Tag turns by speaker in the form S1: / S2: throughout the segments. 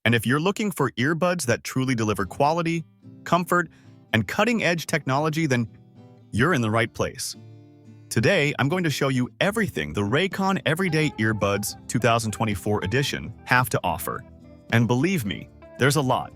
S1: And if you're looking for earbuds that truly deliver quality, comfort, and cutting-edge technology, then you're in the right place. Today, I'm going to show you everything the Raycon Everyday Earbuds 2024 edition have to offer. And believe me, there's a lot.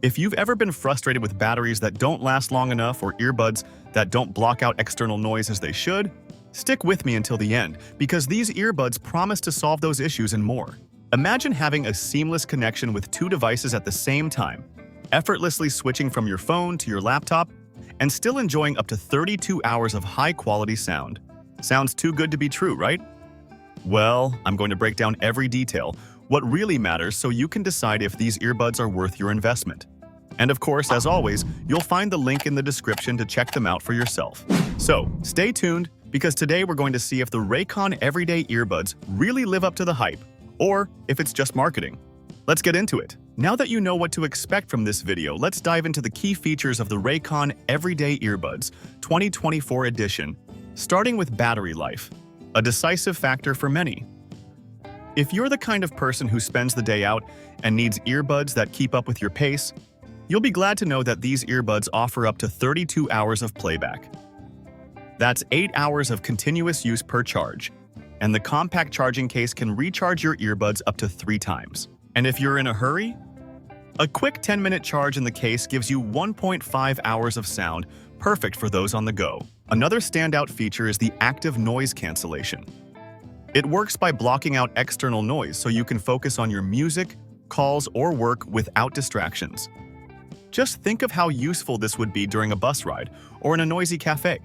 S1: If you've ever been frustrated with batteries that don't last long enough or earbuds that don't block out external noise as they should, stick with me until the end, because these earbuds promise to solve those issues and more. Imagine having a seamless connection with two devices at the same time, effortlessly switching from your phone to your laptop, and still enjoying up to 32 hours of high-quality sound. Sounds too good to be true, right? Well, I'm going to break down every detail, what really matters, so you can decide if these earbuds are worth your investment. And of course, as always, you'll find the link in the description to check them out for yourself. So, stay tuned, because today we're going to see if the Raycon Everyday Earbuds really live up to the hype, or if it's just marketing. Let's get into it. Now that you know what to expect from this video, let's dive into the key features of the Raycon Everyday Earbuds 2024 edition, starting with battery life, a decisive factor for many. If you're the kind of person who spends the day out and needs earbuds that keep up with your pace, you'll be glad to know that these earbuds offer up to 32 hours of playback. That's 8 hours of continuous use per charge, and the compact charging case can recharge your earbuds up to 3 times. And if you're in a hurry, a quick 10-minute charge in the case gives you 1.5 hours of sound, perfect for those on the go. Another standout feature is the active noise cancellation. It works by blocking out external noise so you can focus on your music, calls, or work without distractions. Just think of how useful this would be during a bus ride or in a noisy cafe.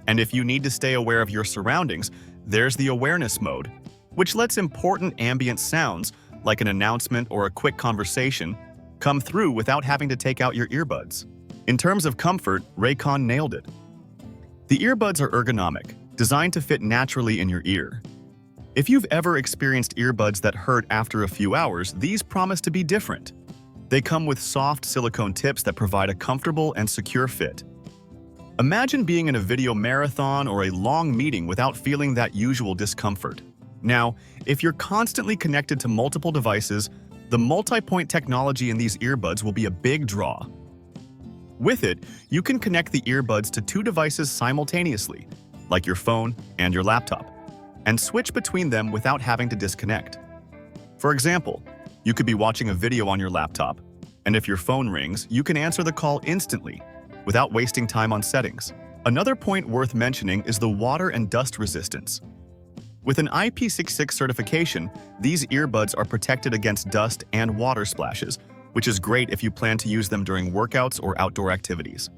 S1: And if you need to stay aware of your surroundings, there's the awareness mode, which lets important ambient sounds, like an announcement or a quick conversation, come through without having to take out your earbuds. In terms of comfort, Raycon nailed it. The earbuds are ergonomic, designed to fit naturally in your ear. If you've ever experienced earbuds that hurt after a few hours, these promise to be different. They come with soft silicone tips that provide a comfortable and secure fit. Imagine being in a video marathon or a long meeting without feeling that usual discomfort. Now, if you're constantly connected to multiple devices, the multipoint technology in these earbuds will be a big draw. With it, you can connect the earbuds to 2 devices simultaneously, like your phone and your laptop, and switch between them without having to disconnect. For example, you could be watching a video on your laptop, and if your phone rings, you can answer the call instantly, without wasting time on settings. Another point worth mentioning is the water and dust resistance. With an IP66 certification, these earbuds are protected against dust and water splashes, which is great if you plan to use them during workouts or outdoor activities.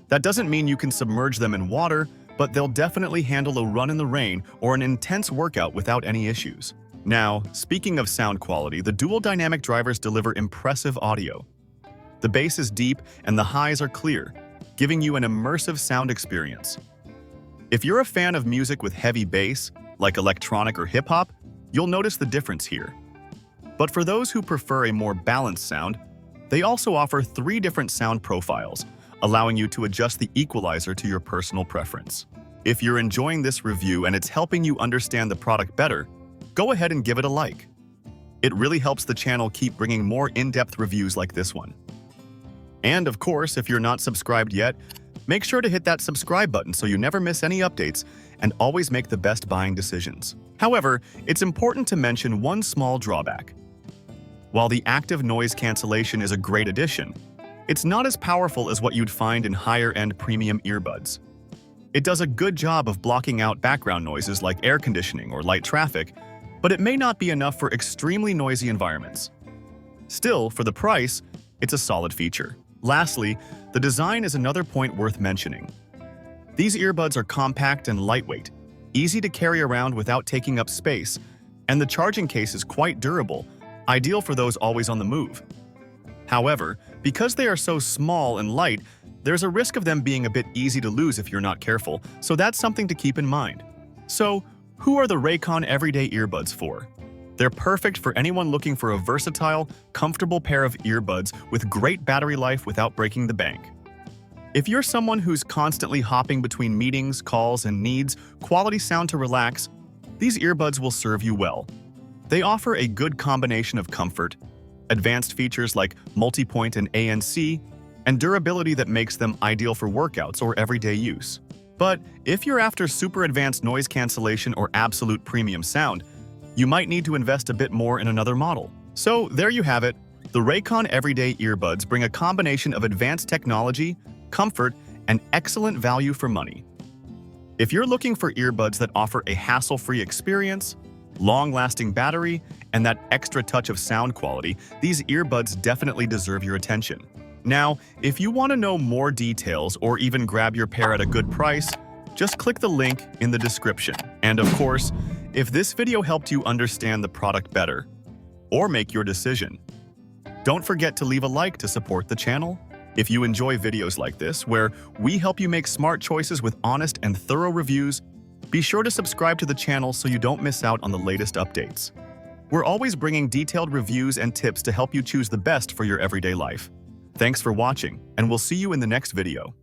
S1: That doesn't mean you can submerge them in water, but they'll definitely handle a run in the rain or an intense workout without any issues. Now, speaking of sound quality, the dual dynamic drivers deliver impressive audio. The bass is deep and the highs are clear, giving you an immersive sound experience. If you're a fan of music with heavy bass, like electronic or hip-hop, you'll notice the difference here. But for those who prefer a more balanced sound, they also offer 3 different sound profiles, allowing you to adjust the equalizer to your personal preference. If you're enjoying this review and it's helping you understand the product better, go ahead and give it a like. It really helps the channel keep bringing more in-depth reviews like this one. And of course, if you're not subscribed yet, make sure to hit that subscribe button so you never miss any updates and always make the best buying decisions. However, it's important to mention one small drawback. While the active noise cancellation is a great addition, it's not as powerful as what you'd find in higher-end premium earbuds. It does a good job of blocking out background noises like air conditioning or light traffic, but it may not be enough for extremely noisy environments. Still, for the price, it's a solid feature. Lastly, the design is another point worth mentioning. These earbuds are compact and lightweight, easy to carry around without taking up space, and the charging case is quite durable, ideal for those always on the move. However, because they are so small and light, there's a risk of them being a bit easy to lose if you're not careful, so that's something to keep in mind. So, who are the Raycon Everyday Earbuds for? They're perfect for anyone looking for a versatile, comfortable pair of earbuds with great battery life without breaking the bank. If you're someone who's constantly hopping between meetings, calls, and needs quality sound to relax, these earbuds will serve you well. They offer a good combination of comfort, advanced features like multipoint and ANC, and durability that makes them ideal for workouts or everyday use. But if you're after super advanced noise cancellation or absolute premium sound, you might need to invest a bit more in another model. So there you have it. The Raycon Everyday Earbuds bring a combination of advanced technology, comfort, and excellent value for money. If you're looking for earbuds that offer a hassle-free experience, long-lasting battery, and that extra touch of sound quality, these earbuds definitely deserve your attention. Now, if you want to know more details or even grab your pair at a good price, just click the link in the description. And of course, if this video helped you understand the product better or make your decision, don't forget to leave a like to support the channel. If you enjoy videos like this, where we help you make smart choices with honest and thorough reviews, be sure to subscribe to the channel so you don't miss out on the latest updates. We're always bringing detailed reviews and tips to help you choose the best for your everyday life. Thanks for watching, and we'll see you in the next video.